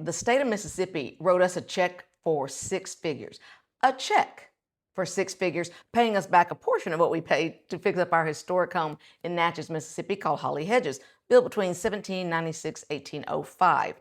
the state of Mississippi wrote us a check for 6 figures. A check for 6 figures, paying us back a portion of what we paid to fix up our historic home in Natchez, Mississippi called Holly Hedges, built between 1796 and 1805.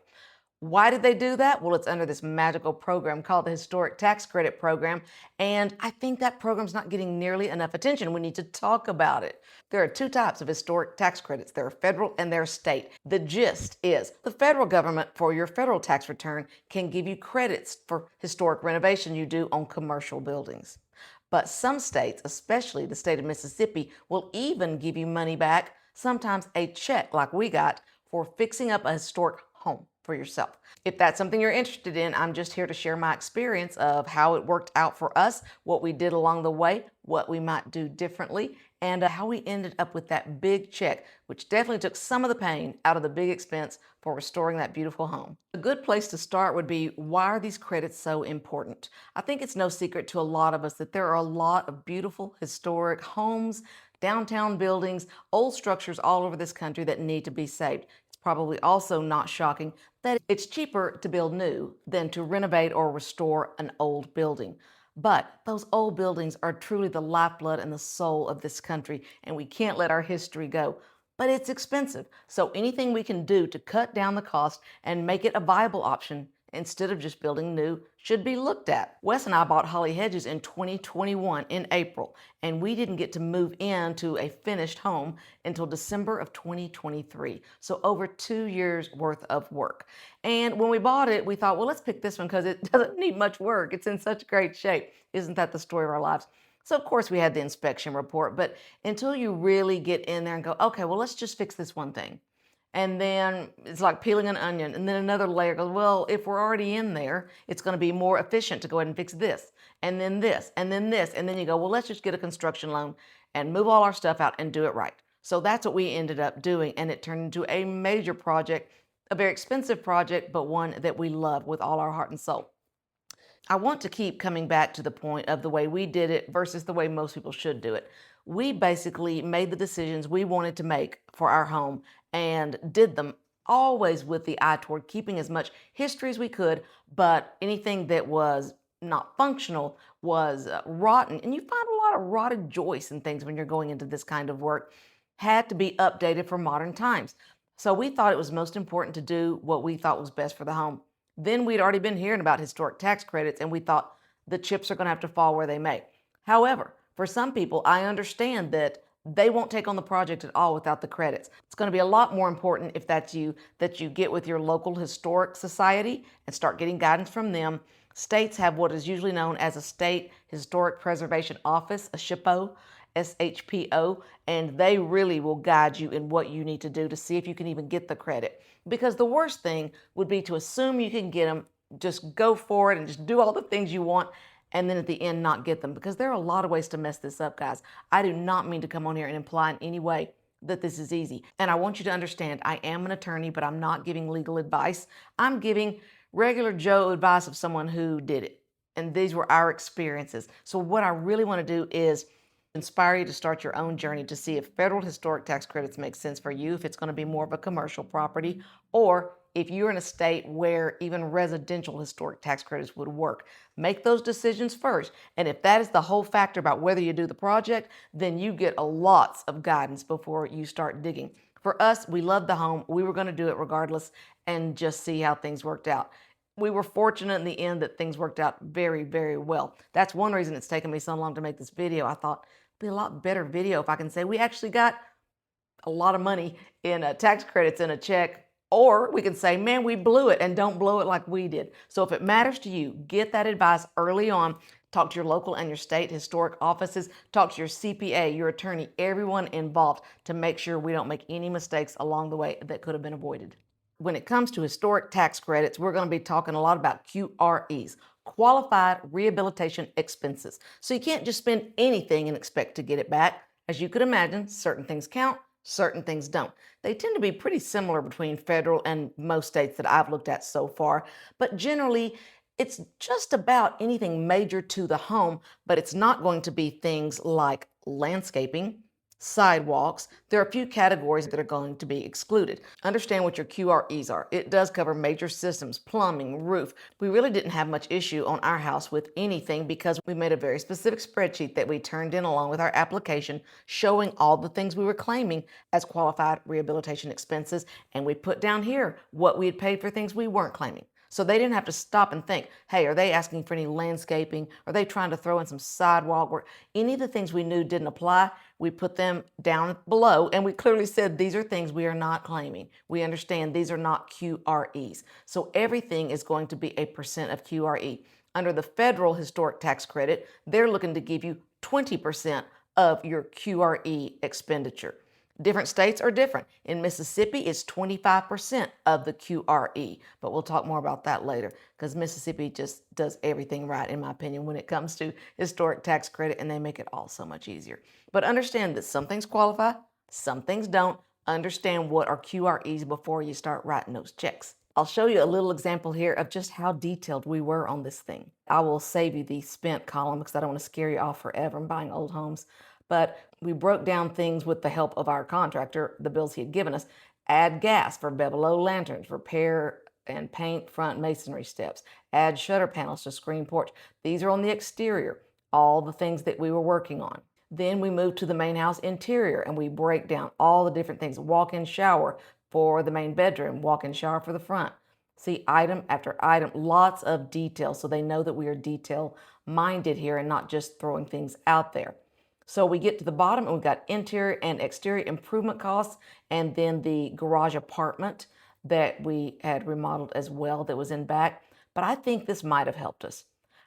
Why did they do that? Well, it's under this magical program called the Historic Tax Credit Program, and I think that program's not getting nearly enough attention. We need to talk about it. There are two types of historic tax credits. There are federal and there are state. The gist is the federal government, for your federal tax return, can give you credits for historic renovation you do on commercial buildings. But some states, especially the state of Mississippi, will even give you money back, sometimes a check like we got, for fixing up a historic home for yourself. If that's something you're interested in, I'm just here to share my experience of how it worked out for us, what we did along the way, what we might do differently, and how we ended up with that big check, which definitely took some of the pain out of the big expense for restoring that beautiful home. A good place to start would be, why are these credits so important? I think it's no secret to a lot of us that there are a lot of beautiful historic homes, downtown buildings, old structures all over this country that need to be saved. Probably also not shocking that it's cheaper to build new than to renovate or restore an old building. But those old buildings are truly the lifeblood and the soul of this country, and we can't let our history go. But it's expensive, so anything we can do to cut down the cost and make it a viable option instead of just building new should be looked at. Wes and I bought Holly Hedges in 2021 in April, and we didn't get to move into a finished home until December of 2023. So over 2 years worth of work. And when we bought it, we thought, well, let's pick this one because it doesn't need much work. It's in such great shape. Isn't that the story of our lives? So of course we had the inspection report, but until you really get in there and go, okay, well, let's just fix this one thing. And then it's like peeling an onion, and then another layer goes, well, if we're already in there, it's going to be more efficient to go ahead and fix this, and then this, and then this. And then you go, well, let's just get a construction loan and move all our stuff out and do it right. So that's what we ended up doing, and it turned into a major project, a very expensive project, but one that we love with all our heart and soul. I want to keep coming back to the point of the way we did it versus the way most people should do it. We basically made the decisions we wanted to make for our home and did them always with the eye toward keeping as much history as we could, but anything that was not functional was rotten. And you find a lot of rotted joists and things when you're going into this kind of work, had to be updated for modern times. So we thought it was most important to do what we thought was best for the home. Then we'd already been hearing about historic tax credits, and we thought the chips are going to have to fall where they may. However, for some people, I understand that they won't take on the project at all without the credits. It's going to be a lot more important if that's you, that you get with your local historic society and start getting guidance from them. States have what is usually known as a State Historic Preservation Office, a SHPO, SHPO, and they really will guide you in what you need to do to see if you can even get the credit. Because the worst thing would be to assume you can get them, just go for it and just do all the things you want, and then at the end not get them, because there are a lot of ways to mess this up, guys. I do not mean to come on here and imply in any way that this is easy. And I want you to understand, I am an attorney, but I'm not giving legal advice. I'm giving regular Joe advice of someone who did it. And these were our experiences. So what I really want to do is inspire you to start your own journey to see if federal historic tax credits make sense for you, if it's going to be more of a commercial property, or if you're in a state where even residential historic tax credits would work. Make those decisions first. And if that is the whole factor about whether you do the project, then you get lots of guidance before you start digging. For us, we loved the home. We were going to do it regardless and just see how things worked out. We were fortunate in the end that things worked out very, very well. That's one reason it's taken me so long to make this video. I thought it'd be a lot better video if I can say we actually got a lot of money in tax credits in a check, or we can say, man, we blew it, and don't blow it like we did. So if it matters to you, get that advice early on. Talk to your local and your state historic offices. Talk to your CPA, your attorney, everyone involved to make sure we don't make any mistakes along the way that could have been avoided. When it comes to historic tax credits, we're going to be talking a lot about QREs, Qualified Rehabilitation Expenses. So you can't just spend anything and expect to get it back. As you could imagine, certain things count, certain things don't. They tend to be pretty similar between federal and most states that I've looked at so far, but generally it's just about anything major to the home, but it's not going to be things like landscaping, sidewalks. There are a few categories that are going to be excluded. Understand what your QREs are. It does cover major systems, plumbing, roof. We really didn't have much issue on our house with anything because we made a very specific spreadsheet that we turned in along with our application showing all the things we were claiming as qualified rehabilitation expenses, and we put down here what we had paid for things we weren't claiming. So they didn't have to stop and think, hey, are they asking for any landscaping? Are they trying to throw in some sidewalk work? Any of the things we knew didn't apply, we put them down below, and we clearly said these are things we are not claiming. We understand these are not QREs. So everything is going to be a percent of QRE. Under the federal historic tax credit, they're looking to give you 20% of your QRE expenditure. Different states are different. In Mississippi, it's 25% of the QRE, but we'll talk more about that later because Mississippi just does everything right, in my opinion, when it comes to historic tax credit, and they make it all so much easier. But understand that some things qualify, some things don't. Understand what are QREs before you start writing those checks. I'll show you a little example here of just how detailed we were on this thing. I will save you the spent column because I don't want to scare you off forever in buying old homes. But we broke down things with the help of our contractor, the bills he had given us. Add gas for bevel lanterns, repair and paint front masonry steps, add shutter panels to screen porch. These are on the exterior, all the things that we were working on. Then we move to the main house interior and we break down all the different things. Walk-in shower for the main bedroom, walk-in shower for the front. See item after item, lots of detail so they know that we are detail minded here and not just throwing things out there. So we get to the bottom and we've got interior and exterior improvement costs and then the garage apartment that we had remodeled as well that was in back. But I think this might have helped us.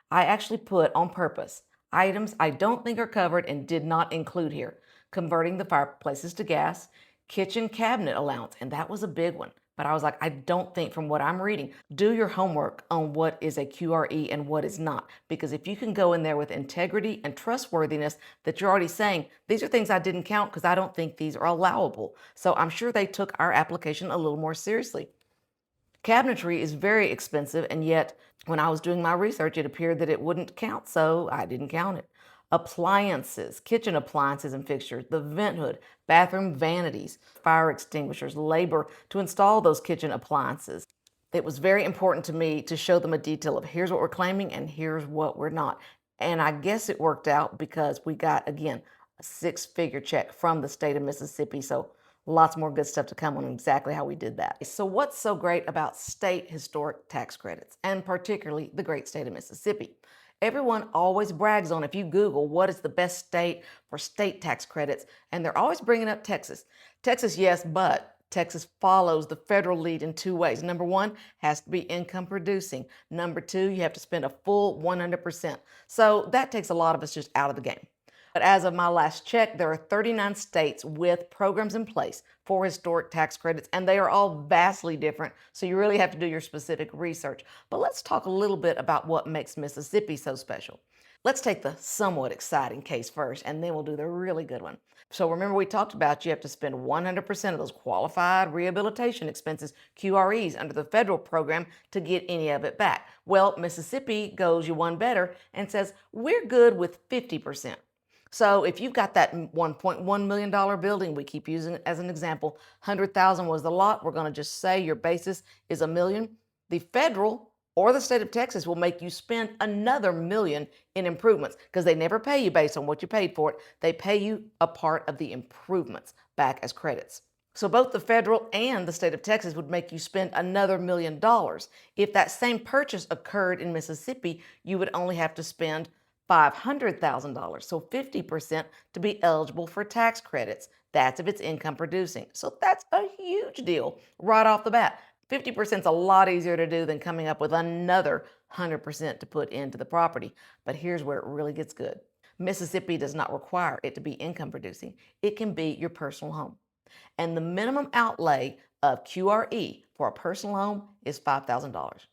I actually put on purpose items I don't think are covered and did not include here. Converting the fireplaces to gas, kitchen cabinet allowance, and that was a big one. But I was like, I don't think from what I'm reading, do your homework on what is a QRE and what is not. Because if you can go in there with integrity and trustworthiness that you're already saying, these are things I didn't count because I don't think these are allowable. So I'm sure they took our application a little more seriously. Cabinetry is very expensive, and yet when I was doing my research, it appeared that it wouldn't count, so I didn't count it. Appliances, kitchen appliances and fixtures, the vent hood, bathroom vanities, fire extinguishers, labor to install those kitchen appliances. It was very important to me to show them a detail of here's what we're claiming and here's what we're not. And I guess it worked out because we got, again, a six-figure check from the state of Mississippi. So lots more good stuff to come on exactly how we did that. So what's so great about state historic tax credits, and particularly the great state of Mississippi? Everyone always brags on, if you Google what is the best state for state tax credits, and they're always bringing up Texas. Texas, yes, but Texas follows the federal lead in two ways. Number one, has to be income producing. Number two, you have to spend a full 100%. So that takes a lot of us just out of the game. But as of my last check, there are 39 states with programs in place for historic tax credits, and they are all vastly different, so you really have to do your specific research. But let's talk a little bit about what makes Mississippi so special. Let's take the somewhat exciting case first, and then we'll do the really good one. So remember we talked about you have to spend 100% of those qualified rehabilitation expenses, QREs, under the federal program to get any of it back. Well, Mississippi goes you one better and says, we're good with 50%. So if you've got that $1.1 million building, we keep using it as an example, 100,000 was the lot, we're gonna just say your basis is $1 million. The federal or the state of Texas will make you spend another $1 million in improvements because they never pay you based on what you paid for it. They pay you a part of the improvements back as credits. So both the federal and the state of Texas would make you spend another $1 million. If that same purchase occurred in Mississippi, you would only have to spend $500,000, so 50% to be eligible for tax credits. That's if it's income producing. So that's a huge deal right off the bat. 50% is a lot easier to do than coming up with another 100% to put into the property. But here's where it really gets good. Mississippi does not require it to be income producing. It can be your personal home. And the minimum outlay of QRE for a personal home is $5,000.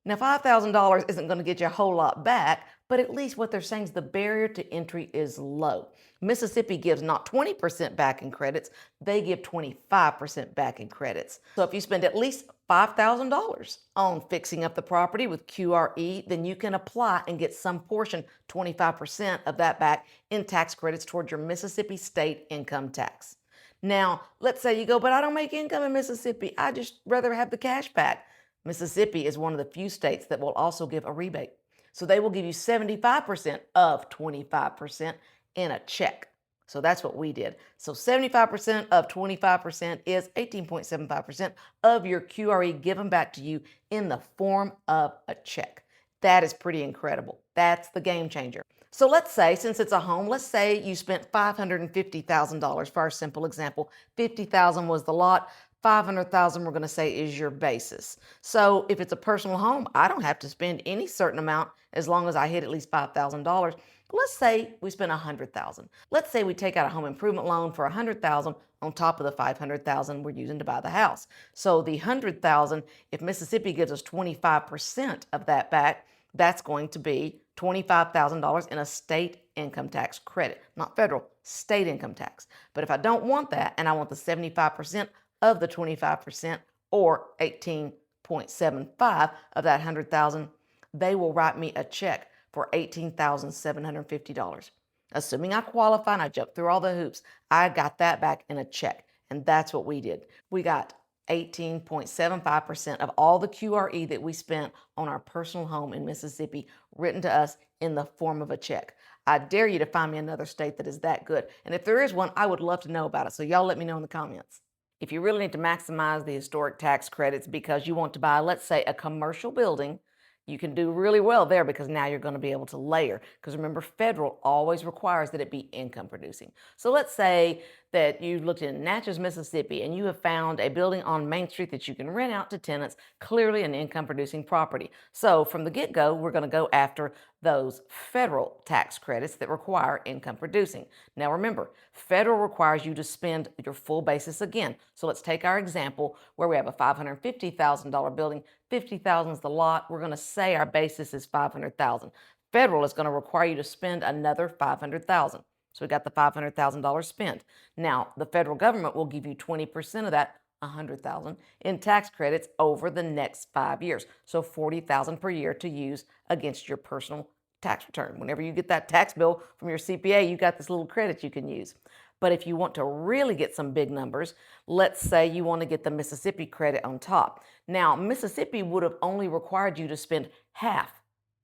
Now, $5,000 isn't going to get you a whole lot back, but at least what they're saying is the barrier to entry is low. Mississippi gives not 20% back in credits, they give 25% back in credits. So if you spend at least $5,000 on fixing up the property with QRE, then you can apply and get some portion, 25% of that back in tax credits toward your Mississippi state income tax. Now, let's say you go, but I don't make income in Mississippi. I just rather have the cash back. Mississippi is one of the few states that will also give a rebate. So they will give you 75% of 25% in a check. So that's what we did. So 75% of 25% is 18.75% of your QRE given back to you in the form of a check. That is pretty incredible. That's the game changer. So let's say, since it's a home, let's say you spent $550,000 for our simple example. $50,000 was the lot. $500,000 we're going to say is your basis. So if it's a personal home, I don't have to spend any certain amount as long as I hit at least $5,000. Let's say we spend $100,000. Let's say we take out a home improvement loan for $100,000 on top of the $500,000 we're using to buy the house. So the $100,000, if Mississippi gives us 25% of that back, that's going to be $25,000 in a state income tax credit, not federal, state income tax. But if I don't want that and I want the 75% of the 25% or 18.75 of that 100,000, they will write me a check for $18,750. Assuming I qualify and I jump through all the hoops, I got that back in a check. And that's what we did. We got 18.75% of all the QRE that we spent on our personal home in Mississippi written to us in the form of a check. I dare you to find me another state that is that good. And if there is one, I would love to know about it. So y'all let me know in the comments. If you really need to maximize the historic tax credits because you want to buy, let's say, a commercial building, you can do really well there because now you're going to be able to layer. Because remember, federal always requires that it be income producing. So let's say that you looked in Natchez, Mississippi, and you have found a building on Main Street that you can rent out to tenants, clearly an income producing property. So from the get-go, we're going to go after those federal tax credits that require income producing. Now remember, federal requires you to spend your full basis again. So let's take our example where we have a $550,000 building, $50,000 is the lot. We're going to say our basis is $500,000. Federal is going to require you to spend another $500,000. So we got the $500,000 spent. Now, the federal government will give you 20% of that, $100,000, in tax credits over the next 5 years. So $40,000 per year to use against your personal tax return. Whenever you get that tax bill from your CPA, you got this little credit you can use. But if you want to really get some big numbers, let's say you want to get the Mississippi credit on top. Now, Mississippi would have only required you to spend half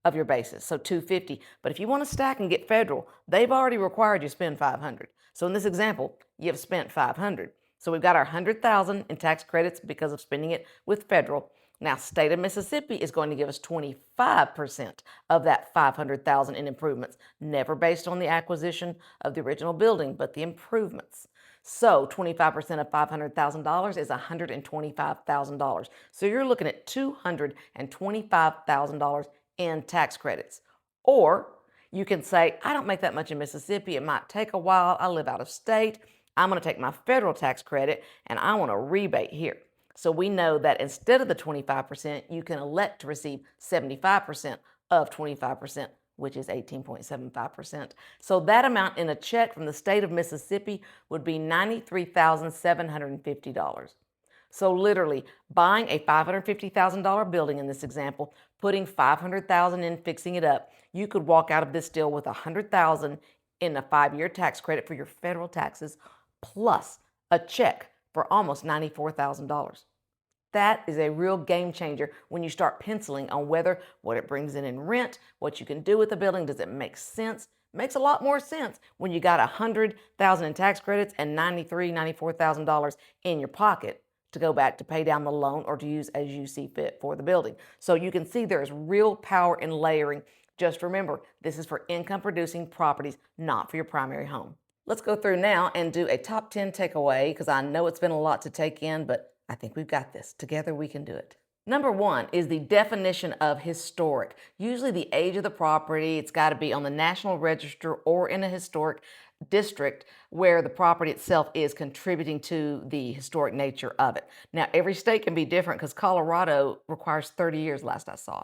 of your basis, so $250. But if you want to stack and get federal, they've already required you spend $500. So in this example, you've spent $500. So we've got our $100,000 in tax credits because of spending it with federal. Now, state of Mississippi is going to give us 25% of that $500,000 in improvements, never based on the acquisition of the original building, but the improvements. So 25% of $500,000 is $125,000. So you're looking at $225,000 in tax credits. Or you can say, I don't make that much in Mississippi. It might take a while. I live out of state. I'm going to take my federal tax credit and I want a rebate here. So we know that instead of the 25%, you can elect to receive 75% of 25%, which is 18.75%. So that amount in a check from the state of Mississippi would be $93,750. So literally buying a $550,000 building in this example, putting $500,000 in fixing it up, you could walk out of this deal with $100,000 in a 5-year tax credit for your federal taxes, plus a check for almost $94,000. That is a real game changer when you start penciling on whether what it brings in rent, what you can do with the building, does it make sense? It makes a lot more sense when you got $100,000 in tax credits and $93,000, $94,000 in your pocket to go back to pay down the loan or to use as you see fit for the building. So you can see there is real power in layering. Just remember, this is for income producing properties, not for your primary home. Let's go through now and do a top 10 takeaway because I know it's been a lot to take in, but I think we've got this. Together we can do it. Number 1 is the definition of historic. Usually the age of the property, it's got to be on the National Register or in a historic district where the property itself is contributing to the historic nature of it. Now, every state can be different because Colorado requires 30 years last I saw.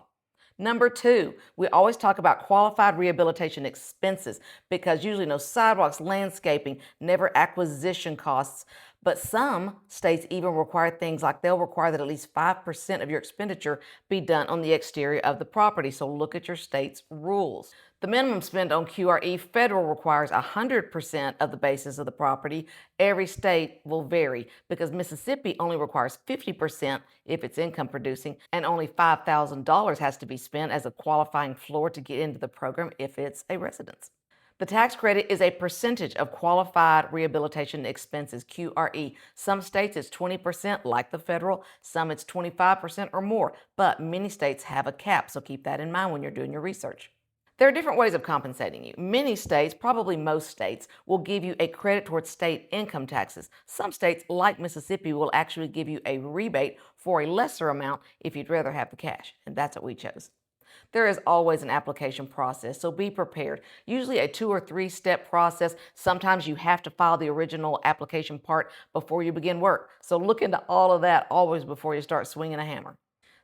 Number two, we always talk about qualified rehabilitation expenses because usually no sidewalks, landscaping, never acquisition costs. But some states even require things like they'll require that at least 5% of your expenditure be done on the exterior of the property. So look at your state's rules. The minimum spend on QRE federal requires 100% of the basis of the property. Every state will vary because Mississippi only requires 50% if it's income producing, and only $5,000 has to be spent as a qualifying floor to get into the program if it's a residence. The tax credit is a percentage of qualified rehabilitation expenses, QRE. Some states it's 20% like the federal, some it's 25% or more, but many states have a cap, so keep that in mind when you're doing your research. There are different ways of compensating you. Many states, probably most states, will give you a credit towards state income taxes. Some states, like Mississippi, will actually give you a rebate for a lesser amount if you'd rather have the cash, and that's what we chose. There is always an application process, so be prepared. Usually a 2 or 3 step process. Sometimes you have to file the original application part before you begin work. So look into all of that always before you start swinging a hammer.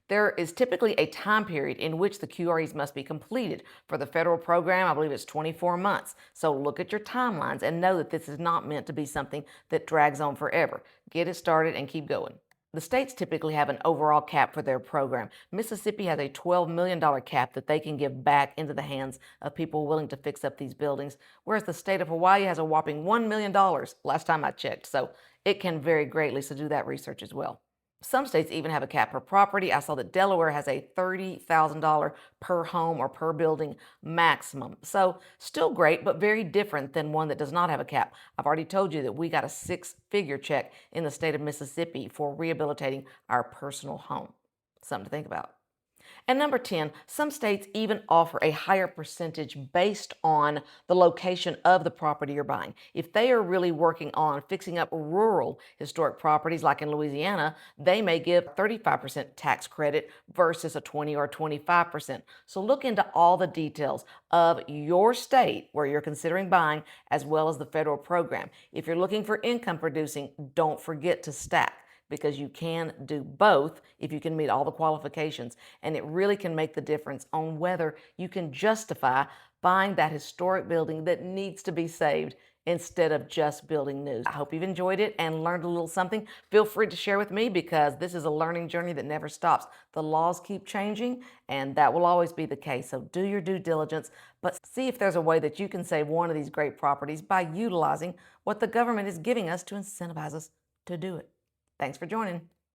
There is typically a time period in which the QREs must be completed. For the federal program, I believe it's 24 months. So look at your timelines and know that this is not meant to be something that drags on forever. Get it started and keep going. The states typically have an overall cap for their program. Mississippi has a $12 million cap that they can give back into the hands of people willing to fix up these buildings, whereas the state of Hawaii has a whopping $1 million last time I checked. So it can vary greatly, so do that research as well. Some states even have a cap per property. I saw that Delaware has a $30,000 per home or per building maximum. So still great, but very different than one that does not have a cap. I've already told you that we got a 6-figure check in the state of Mississippi for rehabilitating our personal home. Something to think about. And number 10, some states even offer a higher percentage based on the location of the property you're buying. If they are really working on fixing up rural historic properties like in Louisiana, they may give 35% tax credit versus a 20 or 25%. So look into all the details of your state where you're considering buying as well as the federal program. If you're looking for income producing, don't forget to stack, because you can do both if you can meet all the qualifications, and it really can make the difference on whether you can justify buying that historic building that needs to be saved instead of just building new. I hope you've enjoyed it and learned a little something. Feel free to share with me because this is a learning journey that never stops. The laws keep changing, and that will always be the case. So do your due diligence, but see if there's a way that you can save one of these great properties by utilizing what the government is giving us to incentivize us to do it. Thanks for joining.